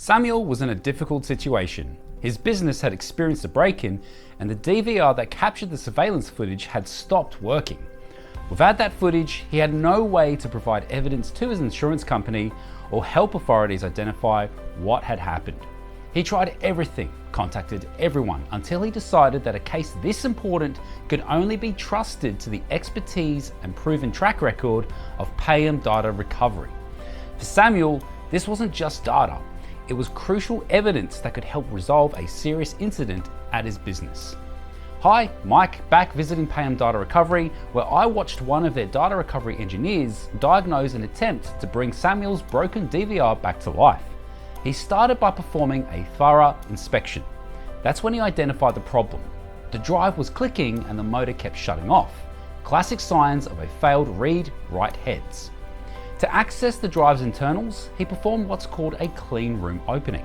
Samuel was in a difficult situation. His business had experienced a break-in and the DVR that captured the surveillance footage had stopped working. Without that footage, he had no way to provide evidence to his insurance company or help authorities identify what had happened. He tried everything, contacted everyone, until he decided that a case this important could only be trusted to the expertise and proven track record of Payam Data Recovery. For Samuel, this wasn't just data. It was crucial evidence that could help resolve a serious incident at his business. Hi, Mike, back visiting Payam Data Recovery, where I watched one of their data recovery engineers diagnose an attempt to bring Samuel's broken DVR back to life. He started by performing a thorough inspection. That's when he identified the problem. The drive was clicking and the motor kept shutting off. Classic signs of a failed read-write heads. To access the drive's internals, he performed what's called a clean room opening.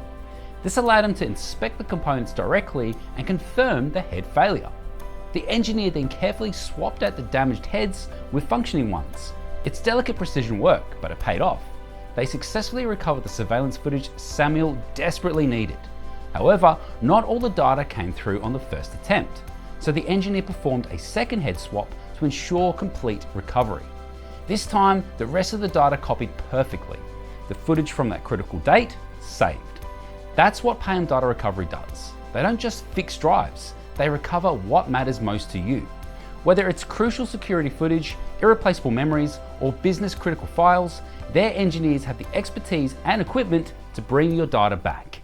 This allowed him to inspect the components directly and confirm the head failure. The engineer then carefully swapped out the damaged heads with functioning ones. It's delicate precision work, but it paid off. They successfully recovered the surveillance footage Samuel desperately needed. However, not all the data came through on the first attempt, so the engineer performed a second head swap to ensure complete recovery. This time, the rest of the data copied perfectly. The footage from that critical date saved. That's what Payam Data Recovery does. They don't just fix drives, they recover what matters most to you. Whether it's crucial security footage, irreplaceable memories, or business critical files, their engineers have the expertise and equipment to bring your data back.